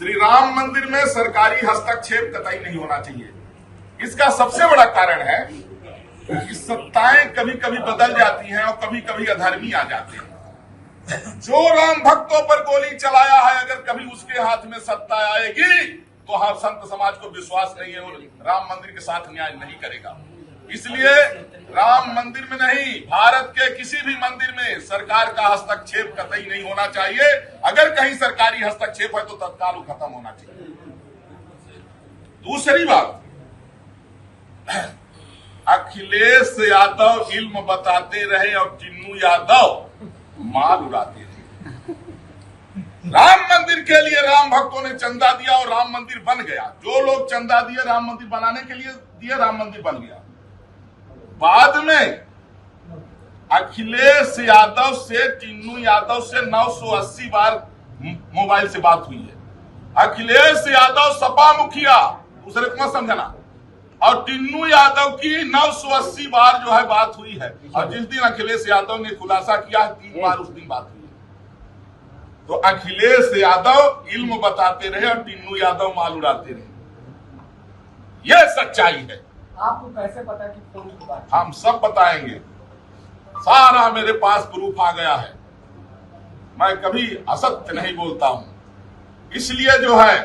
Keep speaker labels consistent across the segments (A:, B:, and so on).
A: श्री राम मंदिर में सरकारी हस्तक्षेप कतई नहीं होना चाहिए। इसका सबसे बड़ा कारण है कि सत्ताएं कभी कभी बदल जाती हैं और कभी कभी अधर्मी आ जाते हैं। जो राम भक्तों पर गोली चलाया है, अगर कभी उसके हाथ में सत्ता आएगी तो हर संत समाज को विश्वास नहीं है और राम मंदिर के साथ न्याय नहीं करेगा। इसलिए राम मंदिर में नहीं, भारत के किसी भी मंदिर में सरकार का हस्तक्षेप कतई नहीं होना चाहिए। अगर कहीं सरकारी हस्तक्षेप है तो तत्काल खत्म होना चाहिए। दूसरी बात, अखिलेश यादव इल्म बताते रहे और टिन्नू यादव माल उड़ाते रहे। राम मंदिर के लिए राम भक्तों ने चंदा दिया और राम मंदिर बन गया। जो लोग चंदा दिए राम मंदिर बनाने के लिए दिए, राम मंदिर बन गया। बाद में अखिलेश यादव से टिन्नू यादव से 980 बार मोबाइल से बात हुई है। अखिलेश यादव सपा मुखिया, दूसरे को मत समझना, और टिन्नू यादव की 980 बार जो है बात हुई है। और जिस दिन अखिलेश यादव ने खुलासा किया 3 बार उस दिन बात हुई है। तो अखिलेश यादव इल्म बताते रहे और टिन्नू यादव माल उड़ाते रहे। यह सच्चाई है।
B: आपको कैसे पता कि फोन की बात?
A: हम सब बताएंगे, सारा मेरे पास प्रूफ आ गया है। मैं कभी असत्य नहीं बोलता हूं। इसलिए जो है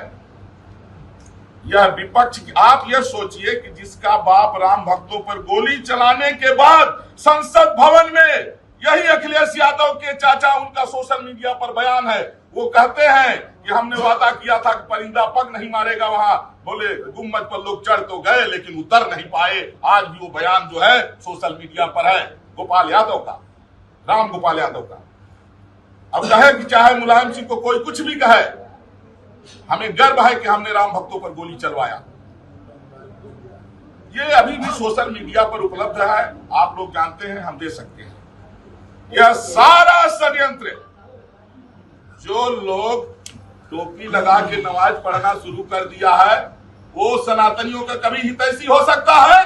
A: यह विपक्ष, आप यह सोचिए कि जिसका बाप राम भक्तों पर गोली चलाने के बाद संसद भवन में यही अखिलेश यादव के चाचा, उनका सोशल मीडिया पर बयान है, वो कहते हैं कि हमने वादा किया था कि परिंदा पग नहीं मारेगा। वहां बोले गुम्बद पर लोग चढ़ तो गए लेकिन उतर नहीं पाए। आज भी वो बयान जो है सोशल मीडिया पर है, गोपाल यादव का, राम गोपाल यादव का। अब कहे कि चाहे मुलायम सिंह को कोई कुछ भी कहे, हमें गर्व है कि हमने राम भक्तों पर गोली चलवाया। ये अभी भी सोशल मीडिया पर उपलब्ध है, आप लोग जानते हैं, हम दे सकते हैं। यह सारा षड्यंत्र, जो लोग टोपी लगा के नमाज पढ़ना शुरू कर दिया है, वो सनातनियों का कभी हितैषी हो सकता है?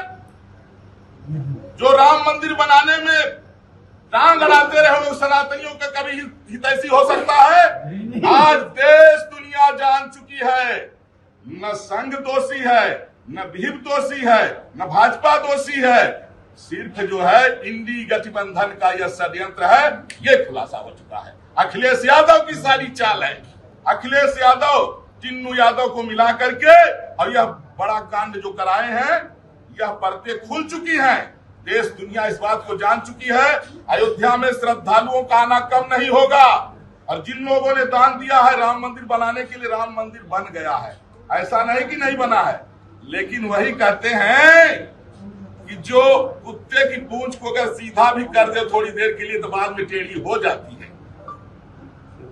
A: जो राम मंदिर बनाने में टांग अड़ाते रहे वो सनातनियों का कभी हितैषी हो सकता है? आज देश दुनिया जान चुकी है, न संघ दोषी है, न भीम दोषी है, न भाजपा दोषी है। सिर्फ जो है इंडी गठबंधन का यह षड्यंत्र है, ये खुलासा हो चुका है। अखिलेश यादव की सारी चाल है। अखिलेश यादव टिन्नू यादव को मिला करके और यह बड़ा कांड जो कराए हैं, यह परतें खुल चुकी हैं। देश दुनिया इस बात को जान चुकी है। अयोध्या में श्रद्धालुओं का आना कम नहीं होगा। और जिन लोगों ने दान दिया है राम मंदिर बनाने के लिए, राम मंदिर बन गया है। ऐसा नहीं कि नहीं बना है, लेकिन वही कहते हैं कि जो कुत्ते की पूंछ को अगर सीधा भी कर दे थोड़ी देर के लिए तो बाद में टेढ़ी हो जाती है।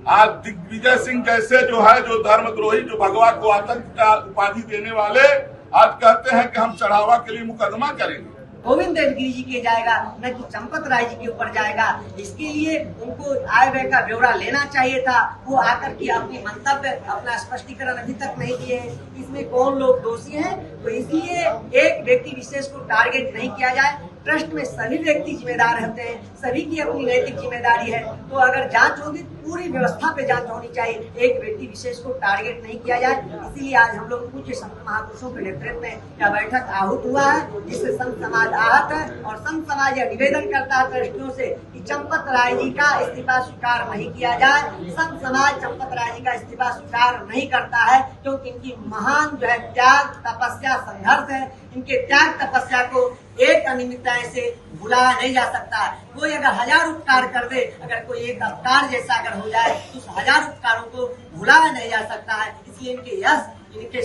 A: आज दिग्विजय सिंह कैसे जो है, जो धर्मद्रोही, जो भगवा को आतंक का उपाधि देने वाले, आज कहते हैं कि हम चढ़ावा के लिए मुकदमा करेंगे।
C: गोविंद देवगिरी जी के जाएगा, न कि चंपत राय जी के ऊपर जाएगा। इसके लिए उनको आय व्यय का ब्यौरा लेना चाहिए था। वो आकर के अपनी मंतव्य, अपना स्पष्टीकरण अभी तक नहीं दिए। इसमें कौन लोग दोषी हैं, तो इसलिए एक व्यक्ति विशेष को टारगेट नहीं किया जाए। ट्रस्ट में सभी व्यक्ति जिम्मेदार होते हैं, सभी की अपनी नैतिक जिम्मेदारी है। तो अगर जांच होगी, पूरी व्यवस्था पे जांच होनी चाहिए, एक व्यक्ति विशेष को टारगेट नहीं किया जाए। इसीलिए आज हम लोग पूज्य संत महापुरुषों के नेतृत्व में यह बैठक आहूत हुआ है, जिससे संत समाज आहत है। और संत समाज यह निवेदन करता है ट्रस्टियों से कि चंपत राय जी का इस्तीफा स्वीकार नहीं किया जाए। संत समाज चंपत राय जी का इस्तीफा स्वीकार नहीं करता है, क्योंकि इनकी महान जो है त्याग, तपस्या, संघर्ष है। इनके त्याग तपस्या को एक अनियमितताएं से भुलाया नहीं जा सकता। कोई अगर 1000 उपकार कर दे, अगर कोई एक अवतार जैसा अगर हो जाए तो उस 1000 उपकारों को भुलाया नहीं जा सकता है। इसलिए इनके यश, इनके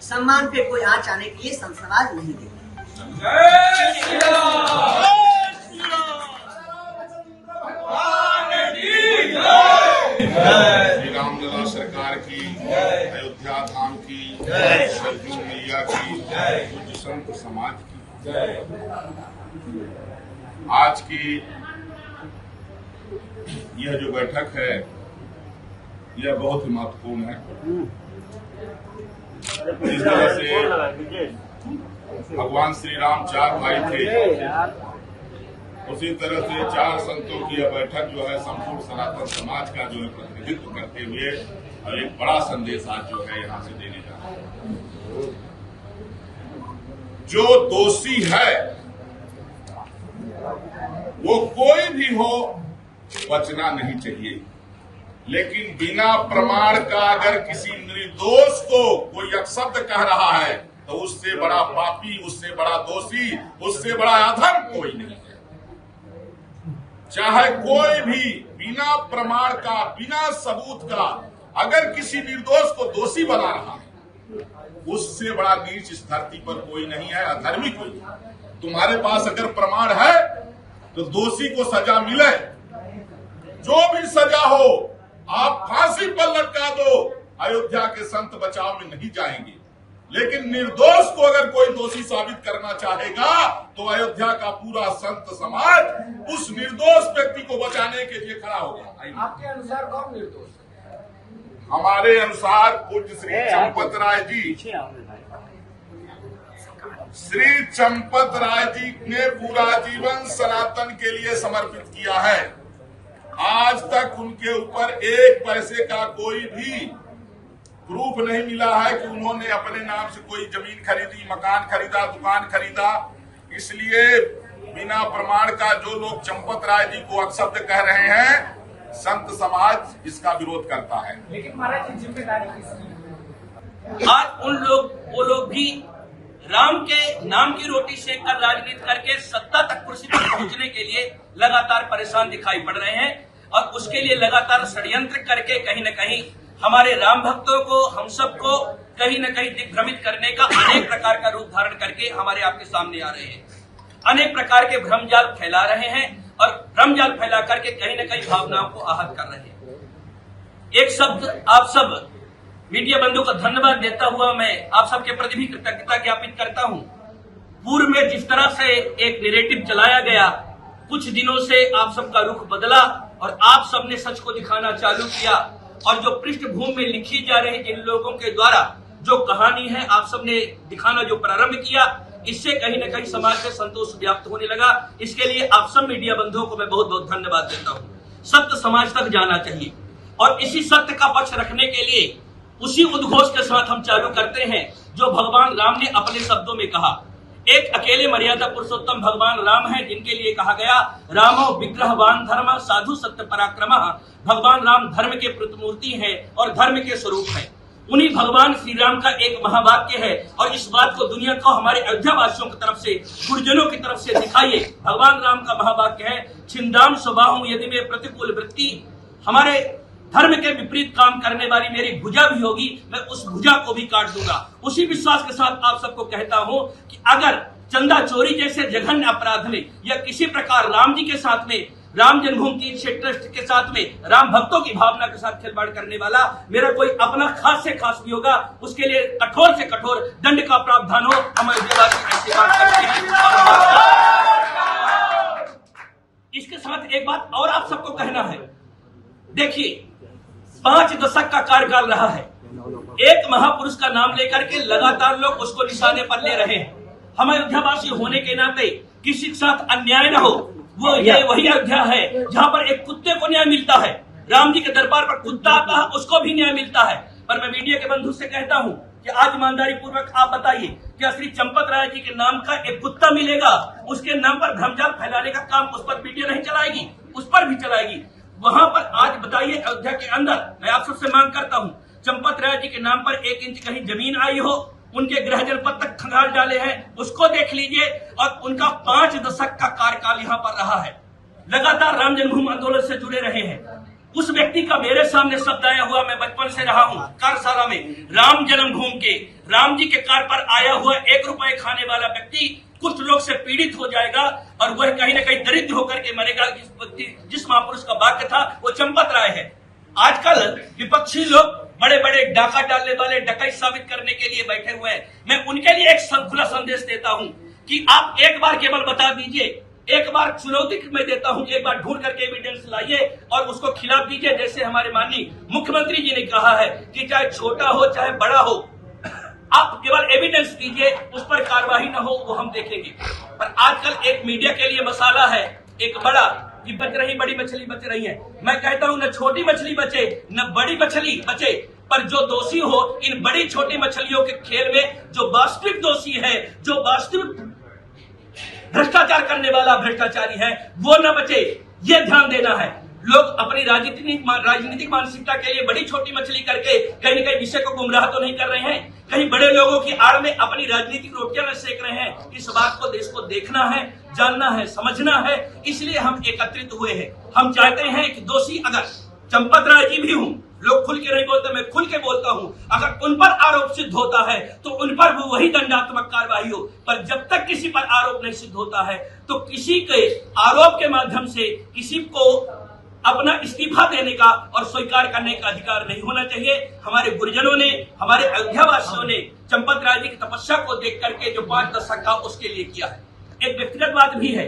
C: सम्मान पे कोई आंच आने के लिए संत समाज नहीं देता।
A: श्री रामलला सरकार की, अयोध्या धाम की, सरजू मैया की, पूज्य संत समाज की। आज की यह जो बैठक है, यह बहुत ही महत्वपूर्ण है। जिस तरह से भगवान श्री राम 4 भाई थे, उसी तरह से 4 संतों की यह बैठक जो है संपूर्ण सनातन समाज का जो है प्रतिनिधित्व करते हुए एक बड़ा संदेश आज जो है यहां से देने जा रहा है। जो दोषी है वो कोई भी हो बचना नहीं चाहिए, लेकिन बिना प्रमाण का अगर किसी निर्दोष को कोई अपशब्द कह रहा है तो उससे बड़ा पापी, उससे बड़ा दोषी, उससे बड़ा अधर्म कोई नहीं है। चाहे कोई भी बिना प्रमाण का, बिना सबूत का अगर किसी निर्दोष को दोषी बना रहा है, उससे बड़ा नीच इस धरती पर कोई नहीं है, अधर्मी कोई नहीं। तुम्हारे पास अगर प्रमाण है तो दोषी को सजा मिले, जो भी सजा हो आप फांसी पर लटका दो, अयोध्या के संत बचाव में नहीं जाएंगे। लेकिन निर्दोष को अगर कोई दोषी साबित करना चाहेगा तो अयोध्या का पूरा संत समाज उस निर्दोष व्यक्ति को बचाने के लिए खड़ा होगा।
B: आपके अनुसार कौन निर्दोष है?
A: हमारे अनुसार पूज्य श्री चंपत राय जी, श्री चंपत राय जी ने पूरा जीवन सनातन के लिए समर्पित किया है। आज तक उनके ऊपर एक पैसे का कोई भी प्रूफ नहीं मिला है कि उन्होंने अपने नाम से कोई जमीन खरीदी, मकान खरीदा, दुकान खरीदा। इसलिए बिना प्रमाण का जो लोग चंपत राय जी को अपशब्द कह रहे हैं, संत समाज इसका विरोध करता है।
B: लेकिन महाराज जी जिम्मेदारी किसकी?
D: आज वो लोग भी राम के नाम की रोटी सेक कर राजनीति करके सत्ता तक कुर्सी पर पहुंचने के लिए लगातार परेशान दिखाई पड़ रहे हैं और उसके लिए लगातार षड्यंत्र करके कहीं न कहीं हमारे राम भक्तों को, हम सबको कहीं न कहीं दिग्भ्रमित करने का अनेक प्रकार का रूप धारण करके हमारे आपके सामने आ रहे हैं। अनेक प्रकार के भ्रमजाल फैला रहे हैं और भ्रमजाल फैला करके कहीं न कहीं भावनाओं को आहत कर रहे हैं। एक शब्द आप सब मीडिया बंधु को धन्यवाद देता हुआ मैं आप सबके प्रति भी कृतज्ञता ज्ञापित करता हूं। पूर्व में जिस तरह से एक नैरेटिव चलाया गया, कुछ दिनों से आप सबका रुख बदला और आप सबने सच को दिखाना चालू किया और जो पृष्ठभूमि में लिखी जा रही जिन लोगों के द्वारा जो कहानी है आप सबने दिखाना जो प्रारंभ किया, इससे कहीं न कहीं समाज में संतोष व्याप्त होने लगा। इसके लिए आप सब मीडिया बंधुओं को मैं बहुत बहुत धन्यवाद देता हूँ। सत्य समाज तक जाना चाहिए और इसी सत्य का पक्ष रखने के लिए उसी उद्घोष के साथ हम चालू करते हैं जो भगवान राम ने अपने शब्दों में कहा। एक अकेले मर्यादा पुरुषोत्तम भगवान राम है जिनके लिए कहा गया, रामो विग्रहवान धर्म साधु सत्य पराक्रम। भगवान राम धर्म के प्रतिमूर्ति हैं और धर्म के स्वरूप हैं। उन्हीं भगवान श्री राम का एक महावाक्य है और इस बात को दुनिया को, हमारे अयोध्या वासियों की तरफ से, गुरुजनों की तरफ से दिखाइए। भगवान राम का महावाक्य है, छिंदाम स्वभाव यदि में प्रतिकूल वृत्ति, हमारे धर्म के विपरीत काम करने वाली मेरी भुजा भी होगी, मैं उस भुजा को भी काट दूंगा। उसी विश्वास के साथ आप सबको कहता हूं कि अगर चंदा चोरी जैसे जघन्य अपराध में या किसी प्रकार राम जी के साथ में, राम जन्मभूमि तीर्थ क्षेत्र ट्रस्ट के साथ में, राम भक्तों की भावना के साथ खिलवाड़ करने वाला मेरा कोई अपना खास से खास भी होगा, उसके लिए कठोर से कठोर दंड का प्रावधान हो। हमारे ऐसी बात करते हैं। इसके साथ एक बात और आप सबको कहना है, देखिए 5 दशक का कार्यकाल रहा है, एक महापुरुष का नाम लेकर के लगातार लोग उसको निशाने पर ले रहे हैं। हम अयोध्यावासी होने के नाते किसी के साथ अन्याय न हो, वो ये वही अयोध्या है जहां पर एक कुत्ते को न्याय मिलता है, राम जी के दरबार पर कुत्ता आता है उसको भी न्याय मिलता है। पर मैं मीडिया के बंधु से कहता हूं कि आज ईमानदारी पूर्वक आप बताइए, क्या श्री चंपत राय जी के नाम का एक कुत्ता मिलेगा, उसके नाम पर भ्रमजाल फैलाने का काम उस पर मीडिया नहीं चलाएगी, उस पर भी चलाएगी। वहां पर आज बताइए अयोध्या के अंदर मैं आप सबसे मांग करता हूं, चंपत राय जी के नाम पर 1 इंच कहीं जमीन आई हो, उनके गृह जनपद तक खंगाल डाले हैं, उसको देख लीजिए। और उनका 5 दशक का कार्यकाल यहाँ पर रहा है, लगातार राम जन्मभूमि आंदोलन से जुड़े रहे हैं। उस व्यक्ति का मेरे सामने शब्द आया हुआ, मैं बचपन से रहा हूँ कार्यशाला में, राम जन्मभूमि के राम जी के कार पर आया हुआ 1 रुपए खाने वाला व्यक्ति कुछ लोग से पीड़ित हो जाएगा और वह कहीं न कहीं दरिद्र होकर के मरेगा। जिस महापुरुष का वाक्य था वो चंपत राय है। आजकल विपक्षी लोग बड़े बड़े डाका डालने वाले डकैत साबित करने के लिए बैठे हुए हैं। मैं उनके लिए एक खुला संदेश देता हूं कि आप एक बार केवल बता दीजिए, एक बार चुनौती में देता हूं, एक बार ढूंढ करके एविडेंस लाइए और उसको खिलाफ दीजिए। जैसे हमारे माननीय मुख्यमंत्री जी ने कहा है कि चाहे छोटा हो चाहे बड़ा हो, आप केवल एविडेंस दीजिए, उस पर कार्रवाई न हो वो हम देखेंगे। पर आजकल एक मीडिया के लिए मसाला है एक बड़ा कि बच रही बड़ी मछली बच रही है। मैं कहता हूं न छोटी मछली बचे न बड़ी मछली बचे, पर जो दोषी हो इन बड़ी छोटी मछलियों के खेल में, जो वास्तविक दोषी है, जो वास्तविक भ्रष्टाचार करने वाला भ्रष्टाचारी है, वो न बचे, ये ध्यान देना है। लोग अपनी राजनीतिक मानसिकता के लिए बड़ी छोटी मछली करके कहीं न कहीं विषय को गुमराह तो नहीं कर रहे हैं, कहीं बड़े लोगों की आड़ में अपनी राजनीतिक रोटियां न सेक रहे हैं। इस बात को देश को देखना है, जानना है, समझना है। इसलिए हम एकत्रित हुए हैं। हम चाहते हैं कि दोषी अगर चंपत राय जी भी हूं, लोग खुल के नहीं बोलते, मैं खुल के बोलता हूं, अगर उन पर आरोप सिद्ध होता है तो उन पर भी वही दंडात्मक कार्रवाई हो। पर जब तक किसी पर आरोप नहीं सिद्ध होता है तो किसी के आरोप के माध्यम से किसी को अपना इस्तीफा देने का और स्वीकार करने का अधिकार नहीं होना चाहिए। हमारे गुरुजनों ने, हमारे अयोध्यावासियों ने चंपत राय जी की तपस्या को देख करके जो 5 दशक था उसके लिए किया है। एक व्यक्तिगत बात भी है,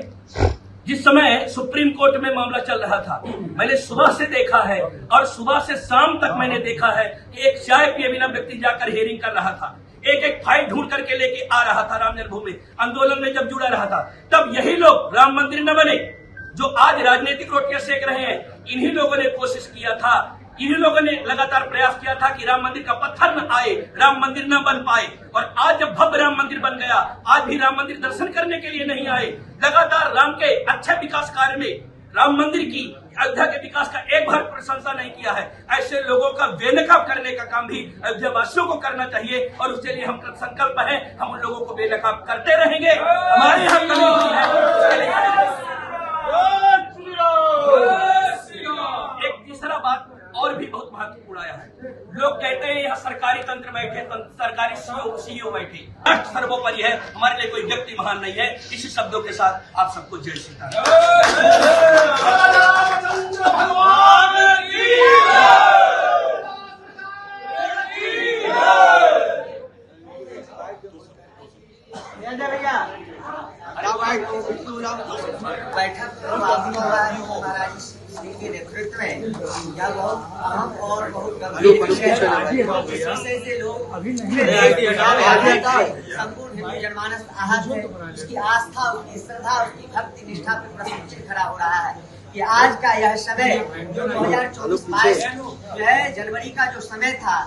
D: जिस समय सुप्रीम कोर्ट में मामला चल रहा था, मैंने सुबह से देखा है और सुबह से शाम तक मैंने देखा है कि एक चाय पिए बिना व्यक्ति जाकर हियरिंग कर रहा था, एक फाइल ढूंढ करके लेके आ रहा था। राम जन्मभूमि आंदोलन में जब जुड़ा रहा था, तब यही लोग राम मंदिर न बने जो आज राजनीतिक रोटियां सेक रहे हैं। इन्हीं लोगों ने कोशिश किया था, इन्हीं लोगों ने लगातार प्रयास किया था कि राम मंदिर का पत्थर न आए, राम मंदिर न बन पाए। और आज जब भव्य राम मंदिर बन गया, आज भी राम मंदिर दर्शन करने के लिए नहीं आए। लगातार राम के अच्छे विकास कार्य में, राम मंदिर की, अयोध्या के विकास का एक बार प्रशंसा नहीं किया है। ऐसे लोगों का बेनकाब करने का काम भी अयोध्या वासियों को करना चाहिए और उसके लिए हम संकल्प है, हम उन लोगों को बेनकाब करते रहेंगे। हमारे यहाँ कमी हुई है, उसके लिए एक तीसरा बात और भी बहुत महत्वपूर्ण आया है। लोग कहते हैं यहाँ सरकारी तंत्र बैठे, सरकारी सीईओ बैठे, राष्ट्र सर्वोपरि है, हमारे लिए कोई व्यक्ति महान नहीं है। इसी शब्दों के साथ आप सबको जय सीताराम।
C: बैठक महाराज के नेतृत्व में यह बहुत अहम और बहुत गंभीर विषय से लोग संपूर्ण हिंदू जनमानस आहत है। उसकी आस्था, उसकी श्रद्धा, उसकी भक्ति निष्ठा पर प्रश्न चिन्ह खड़ा हो रहा है कि आज का यह समय जो 2024-22 जो है जनवरी का जो समय था,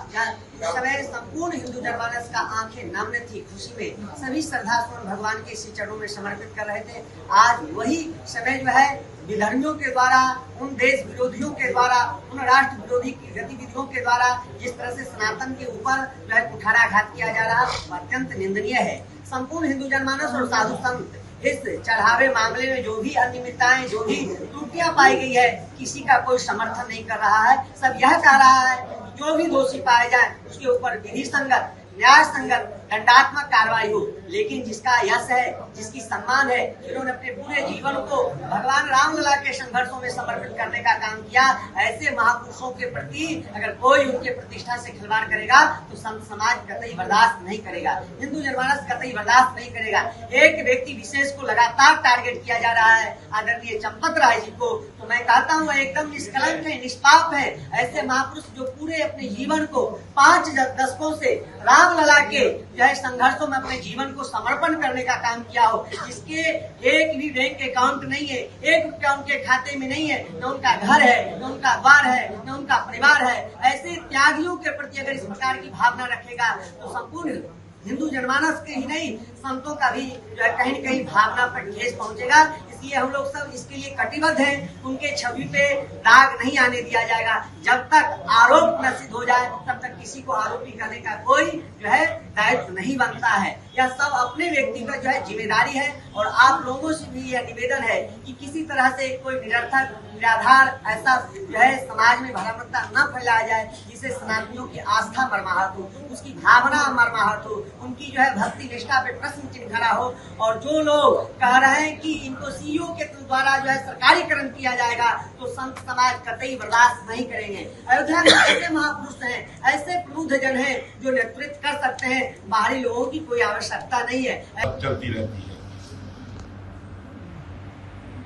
C: उस समय संपूर्ण हिंदू जनमानस का आंखें नम्न थी खुशी में, सभी श्रद्धासुमन भगवान के इसी चरणों में समर्पित कर रहे थे। आज वही समय जो है विधर्मियों के द्वारा, उन देश विरोधियों के द्वारा, उन राष्ट्र विरोधी गतिविधियों के द्वारा जिस तरह से सनातन के ऊपर जो है कुठाराघात किया जा रहा है, अत्यंत निंदनीय है। संपूर्ण हिंदू जनमानस और साधु संत इस चढ़ावे मामले में जो भी अनियमितताएं, जो भी त्रुटियां पाई गई है, किसी का कोई समर्थन नहीं कर रहा है। सब यह कह रहा है कि जो भी दोषी पाए जाए उसके ऊपर विधि संगत, न्याय संगत दंडात्मक कार्रवाई हो। लेकिन जिसका यश है, जिसकी सम्मान है, जिन्होंने अपने पूरे जीवन को भगवान रामलला के संघर्षों में समर्पित करने का काम किया, ऐसे महापुरुषों के प्रति अगर कोई उनके प्रतिष्ठा से खिलवाड़ करेगा तो संत समाज कतई बर्दाश्त नहीं करेगा, हिंदू जनमानस कतई बर्दाश्त नहीं करेगा। एक व्यक्ति विशेष को लगातार टारगेट किया जा रहा है, आदरणीय चंपत राय जी को, तो मैं कहता हूँ एकदम निष्कलंक है, निष्पाप है। ऐसे महापुरुष जो पूरे अपने जीवन को 5 दशकों से रामलला के जो है संघर्षों में अपने जीवन को समर्पण करने का काम किया हो, जिसके एक भी बैंक अकाउंट नहीं है, एक रुपया उनके खाते में नहीं है, न उनका घर है, न उनका द्वार है, न उनका परिवार है, ऐसे त्यागियों के प्रति अगर इस प्रकार की भावना रखेगा तो संपूर्ण हिंदू जनमानस के ही नहीं, संतों का भी जो है कहीं न कहीं भावना पर ठेस पहुंचेगा। इसलिए हम लोग सब इसके लिए कटिबद्ध हैं। उनके छवि पे दाग नहीं आने दिया जाएगा। जब तक आरोप न सिद्ध हो जाए तब तक किसी को आरोपी करने का कोई जो है दायित्व नहीं बनता है। यह सब अपने व्यक्तिगत जो है जिम्मेदारी है और आप लोगों से भी यह निवेदन है कि किसी तरह से कोई निरर्थक, निराधार ऐसा जो है समाज में भ्रमता न फैलाया जाए जिससे सनातनियों की आस्था मर्माहत हो, उसकी भावना मर्माहत हो, उनकी जो है भक्ति निष्ठा पे प्रश्न चिन्ह खड़ा हो। और जो लोग कह रहे हैं कि इनको सीईओ के द्वारा जो है सरकारीकरण किया जाएगा तो संत समाज कतई बर्दाश्त नहीं करेंगे। अयोध्या में ऐसे महापुरुष हैं, ऐसे प्रबुद्ध जन हैं जो नेतृत्व कर सकते हैं, बाहरी लोगों की कोई आवश्यकता नहीं है।
A: चलती रहती है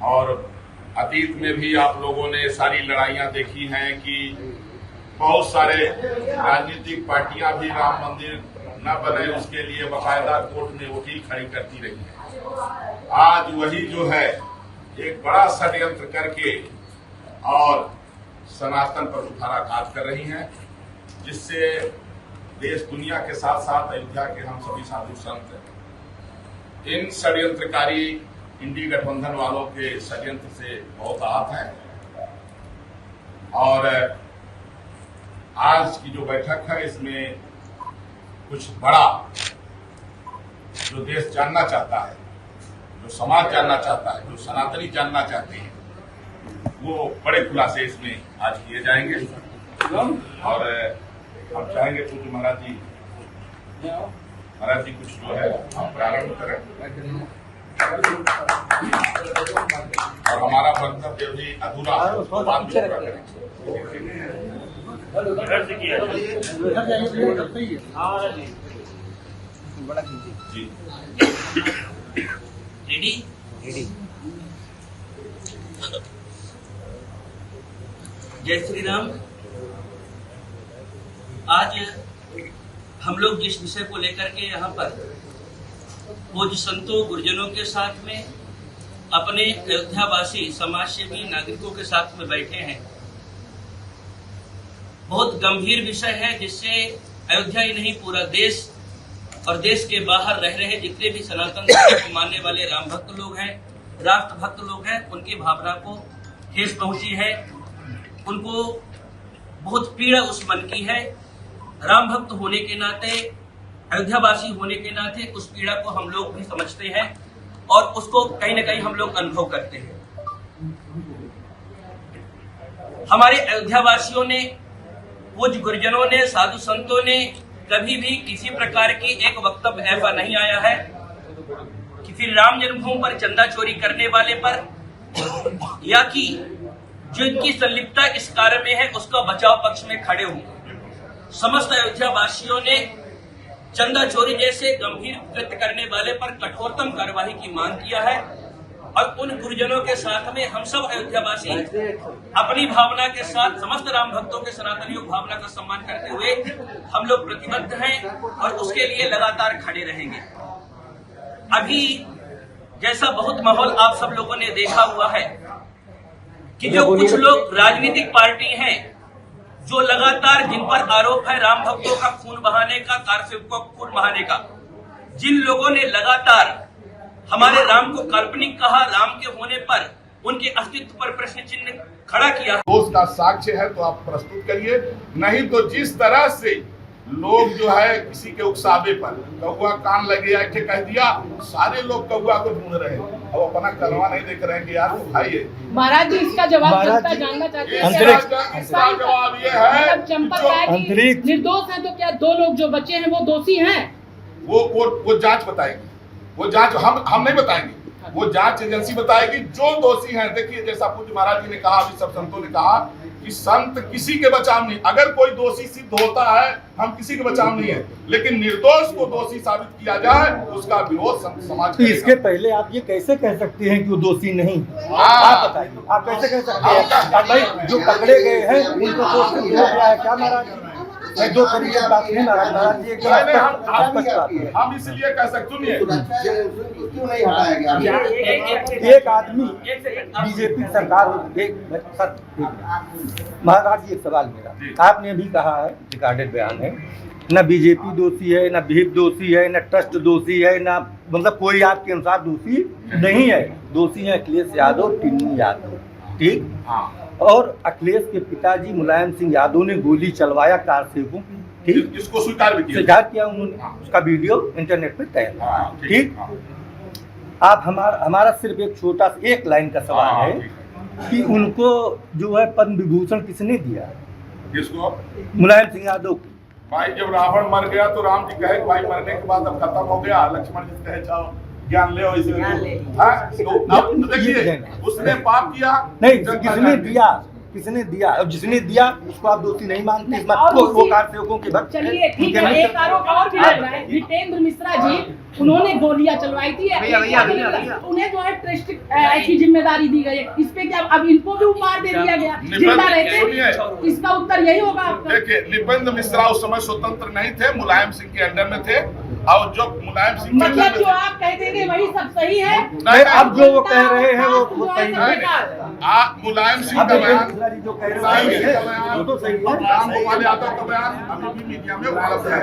A: और अतीत में भी आप लोगों ने सारी लड़ाइयां देखी हैं कि बहुत सारे राजनीतिक पार्टियां भी राम मंदिर न बने उसके लिए बाकायदा कोर्ट में वकील खड़ी करती रही है। आज वही जो है एक बड़ा षड्यंत्र करके और सनातन पर कुठाराघात कर रही हैं जिससे देश दुनिया के साथ साथ अयोध्या के हम सभी साधु संत इन षड्यंत्रकारी इंडी गठबंधन वालों के षड्यंत्र से बहुत आहत हैं। और आज की जो बैठक है इसमें कुछ बड़ा जो देश जानना चाहता है, जो समाज जानना चाहता है, जो सनातनी जानना चाहते हैं, वो बड़े खुलासे इसमें आज किए जाएंगे। और हम चाहेंगे पूज्य महाराज जी कुछ जो है हम प्रारंभ करें और हमारा वक्तव्य भी अधूरा उसको बाद में पूरा करें। जी
D: रेडी। जय श्री राम। आज हम लोग जिस विषय को लेकर के यहाँ पर पूज्य संतों गुरुजनों के साथ में अपने अयोध्यावासी समाजसेवी नागरिकों के साथ में बैठे हैं, बहुत गंभीर विषय है जिससे अयोध्या ही नहीं पूरा देश और देश के बाहर रह रहे जितने भी सनातन धर्म को मानने वाले राम भक्त लोग हैं, राष्ट्र भक्त लोग हैं, उनकी भावना को ठेस पहुंची है। उनको बहुत पीड़ा उस मन की है। राम भक्त होने के नाते, अयोध्यावासी होने के नाते उस पीड़ा को हम लोग भी समझते हैं और उसको कहीं न कहीं हम लोग अनुभव करते हैं। हमारे अयोध्यावासियों ने, पूज्य गुरुजनों ने, साधु संतों ने कभी भी किसी प्रकार की एक वक्तव्य ऐसा नहीं आया है किसी राम जन्मभूमि पर चंदा चोरी करने वाले पर, या कि जो इनकी संलिप्तता इस कार्य में है उसका बचाव पक्ष में खड़े हों। समस्त अयोध्या वासियों ने चंदा चोरी जैसे गंभीर कृत्य करने वाले पर कठोरतम कार्रवाई की मांग किया है और उन गुरुजनों के साथ में हम सब अयोध्यावासी अपनी भावना के साथ समस्त राम भक्तों के सनातन योग भावना का सम्मान करते हुए हम लोग प्रतिबद्ध हैं और उसके लिए लगातार खड़े रहेंगे। अभी जैसा बहुत माहौल आप सब लोगों ने देखा हुआ है कि जो कुछ लोग राजनीतिक पार्टी हैं जो लगातार जिन पर आरोप है राम भक्तों का खून बहाने का, कारसेवकों का खून बहाने का, जिन लोगों ने लगातार हमारे राम को काल्पनिक कहा, राम के होने पर उनके अस्तित्व पर प्रश्न चिन्ह खड़ा किया,
A: तो उसका साक्ष्य है तो आप प्रस्तुत करिए। नहीं तो जिस तरह से लोग जो है किसी के उकसावे पर कौआ कान लगे ऐसे कह दिया, सारे लोग कौआ को ढूंढ रहे हैं, अब अपना करवा नहीं देख रहे हैं कि यार तो भाई
E: महाराज जी इसका जवाब जनता जानना चाहते हैं।
A: इसका जवाब ये है
E: चंपक है कि निर्दोष है तो क्या दो लोग जो बचे हैं वो दोषी हैं?
A: वो जांच बताएगी, वो जांच हम नहीं बताएंगे, वो जांच एजेंसी बताएगी जो दोषी हैं। देखिए जैसा पूज्य महाराज जी ने कहा, अभी सब संतों ने कहा कि संत किसी के बचाव नहीं, अगर कोई दोषी सिद्ध होता है हम किसी के बचाव नहीं है, लेकिन निर्दोष को दोषी साबित किया जाए उसका विरोध समाज
F: तो इसके पहले आप ये कैसे कह सकते हैं कि वो दोषी नहीं? आप बताइए, आप कैसे कह सकते हैं? भाई जो पकड़े गए हैं उनको दोष दिया गया है क्या महाराज? दो तरीके की बात नहीं महाराज जी,
A: हम इसलिए कह सकते, सुनिए
B: क्यों नहीं हटाया गया?
F: एक आदमी बीजेपी सरकार महाराज जी एक सवाल मेरा, आपने अभी कहा है, रिकॉर्डेड बयान है, न बीजेपी दोषी है, न विहिप दोषी है, न ट्रस्ट दोषी है, न मतलब कोई आपके अनुसार दोषी नहीं है। दोषी है अखिलेश यादव, टिन्नू यादव, ठीक। और अखिलेश के पिताजी मुलायम सिंह यादव ने गोली चलवाया कारसेवकों, ठीक,
A: इसको स्वीकार भी
F: स्वीकार किया उन्होंने, उसका वीडियो इंटरनेट पे तैयार, ठीक। आप हमारा सिर्फ एक छोटा सा एक लाइन का सवाल है कि उनको जो है पद्म विभूषण किसने दिया?
A: किसको?
F: मुलायम सिंह यादव को।
A: भाई जब रावण मर गया तो राम जी कहे भाई मरने के बाद अब खत्म हो गया, लक्ष्मण जी कहे जाओ ज्ञान ले, तो देखिए उसने पाप किया
F: नहीं, किसने दिया और जिसने दिया उसको आप दोषी नहीं मानते? वो कारसेवकों के भक्त।
E: चलिए ठीक है, एक आरोप और भी लग रहा है, जितेंद्र मिश्रा जी, उन्होंने गोलियां चलवाई थी, उन्हें जो है ट्रस्ट की जिम्मेदारी दी गई है, इस पे क्या अब इनको भी उपहार दे दिया गया जिंदा रहते? इसका उत्तर यही होगा आपका।
A: देखिए निपेंद्र मिश्रा उस समय स्वतंत्र नहीं थे, मुलायम सिंह के अंडर में थे, और जो मुलायम सिंह
E: मतलब जो आप कह देंगे वही सब सही है?
F: अब जो वो कह रहे हैं वो सही नहीं।
A: मुलायम सिंह का बयान, मुलायम सिंह का बयान और राम गोपाल यादव का बयान अभी भी मीडिया में उपलब्ध है।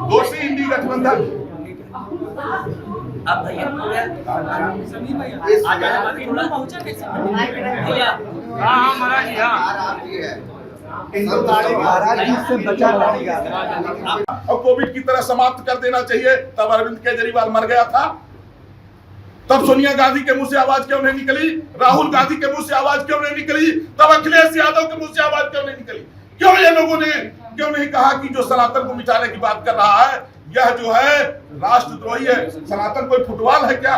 A: दोषी इंडी गठबंधन।
D: अब भैया
A: और कोविड की तरह समाप्त कर देना चाहिए। तब अरविंद केजरीवाल मर गया था, तब सोनिया गांधी के मुंह से आवाज क्यों नहीं निकली, राहुल गांधी के मुंह से आवाज क्यों नहीं निकली, तब अखिलेश यादव के मुंह से आवाज क्यों नहीं निकली? क्यों ये लोगों ने क्यों नहीं कहा कि जो सनातन को मिटाने की बात कर रहा है यह जो है राष्ट्रद्रोही है? सनातन कोई फुटबॉल है क्या?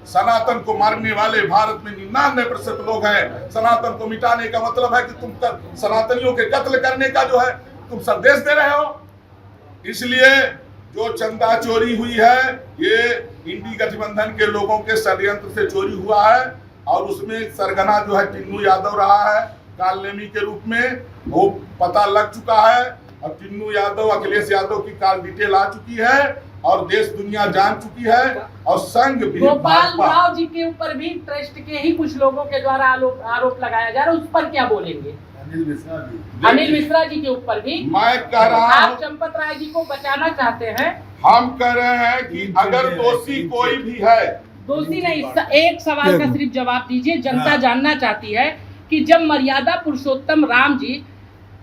A: सनातन को मारने वाले भारत में 99% लोग हैं। सनातन को मिटाने का मतलब है कि तुम सनातनियों के कत्ल करने का जो है तुम संदेश दे रहे हो। इसलिए जो चंदा चोरी हुई है ये इंडी गठबंधन के लोगों के षड्यंत्र से चोरी हुआ है और उसमें सरगना जो है टिन्नू यादव रहा है कालनेमी के रूप में, वो पता लग चुका है। और टिन्नू यादव, अखिलेश यादव की कॉल डिटेल आ चुकी है और देश दुनिया जान चुकी है। और संघ भी
E: गोपाल राव जी के ऊपर भी ट्रस्ट के ही कुछ लोगों के द्वारा आरोप लगाया जा रहा है, उस पर क्या बोलेंगे? अनिल मिश्रा जी के ऊपर भी
A: मैं कह रहा हूँ,
E: आप चंपत राय जी को बचाना चाहते हैं।
A: हम कह रहे हैं कि अगर दोषी कोई भी है,
E: दोषी नहीं, एक सवाल का सिर्फ जवाब दीजिए। जनता जानना चाहती है कि जब मर्यादा पुरुषोत्तम राम जी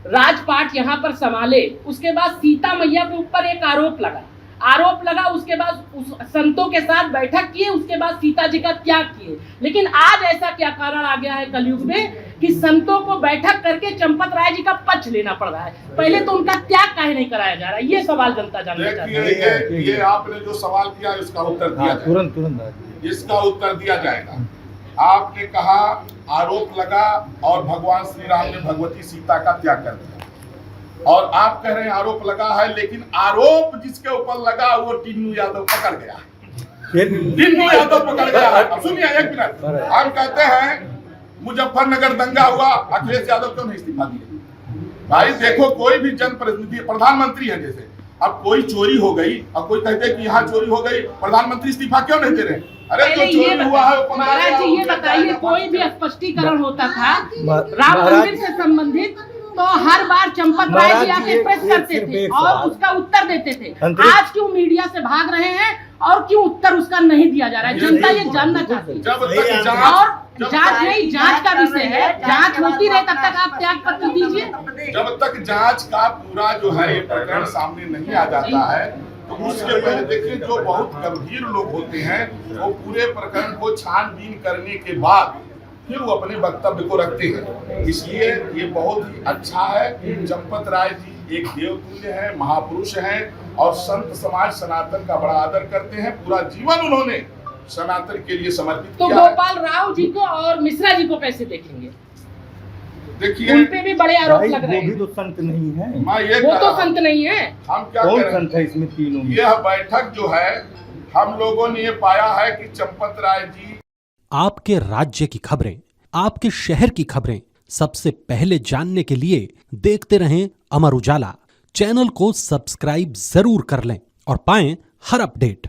E: राजपाट यहाँ पर संभाले, उसके बाद सीता मैया के ऊपर एक आरोप लगा, उसके बाद उस संतों के साथ बैठक किए, उसके बाद सीता जी का त्याग किए। लेकिन आज ऐसा क्या कारण आ गया है कलयुग में कि संतों को बैठक करके चंपत राय जी का पक्ष लेना पड़ रहा है? पहले तो उनका त्याग काहे नहीं कराया जा रहा है? ये सवाल जनता जानना चाहती है।
A: ये आपने जो सवाल किया इसका उत्तर दिया तुरंत इसका उत्तर दिया जाएगा। आपने कहा आरोप लगा और भगवान श्री राम ने भगवती सीता का त्याग कर दिया और आप कह रहे हैं आरोप लगा है, लेकिन आरोप जिसके ऊपर लगा वो टिन्नू यादव पकड़ गया। टिन्नू यादव पकड़ गया। सुनिए एक मिनट, हम कहते हैं मुजफ्फरनगर दंगा हुआ, अखिलेश यादव क्यों नहीं इस्तीफा दिए? भाई देखो, कोई भी जनप्रतिनिधि, प्रधानमंत्री है जैसे, अब कोई चोरी हो गई और कोई कहते हैं कि यहाँ चोरी हो गई, प्रधानमंत्री इस्तीफा क्यों नहीं दे रहे? अरे जो चोरी हुआ है
E: महाराज जी ये बताइए, कोई भी स्पष्टीकरण होता था राम मंदिर से संबंधित तो हर बार चंपत राय जी आके प्रेस करते थे और उसका उत्तर देते थे। आज क्यों मीडिया से भाग रहे हैं और क्यों उत्तर उसका नहीं दिया जा रहा है? जनता ये जानना चाहती है।
A: जब तक
E: जांच नहीं, जांच का विषय है, जांच होती रहे तब तक आप त्याग पत्र दीजिए।
A: जब तक जांच का पूरा जो है ये प्रकरण सामने नहीं आ जाता है तो उसके पहले देखिए जो बहुत गंभीर लोग होते हैं वो पूरे प्रकरण को छानबीन करने के बाद फिर वो अपने वक्तव्य को रखते हैं। इसलिए ये बहुत ही अच्छा है। चंपत राय जी एक देवतुल्य है, महापुरुष हैं और संत समाज सनातन का बड़ा आदर करते हैं। पूरा जीवन उन्होंने सनातन के लिए समर्पित
E: तो
A: किया।
E: गोपाल राव जी को और मिश्रा जी को कैसे देखेंगे?
A: देखिए
E: उन पे भी बड़े आरोप लग रहे हैं।
F: वो भी तो संत नहीं है।
E: वो तो संत नहीं है।
A: हम क्या
F: कौन
A: करें?
F: संत है इसमें तीनों में?
A: यह बैठक जो है हम लोगों ने ये पाया है कि चंपत राय जी
G: आपके राज्य की खबरें, आपके शहर की खबरें सबसे पहले जानने के लिए देखते रहें अमर उजाला। चैनल को सब्सक्राइब जरूर कर लें और पाएं हर अपडेट।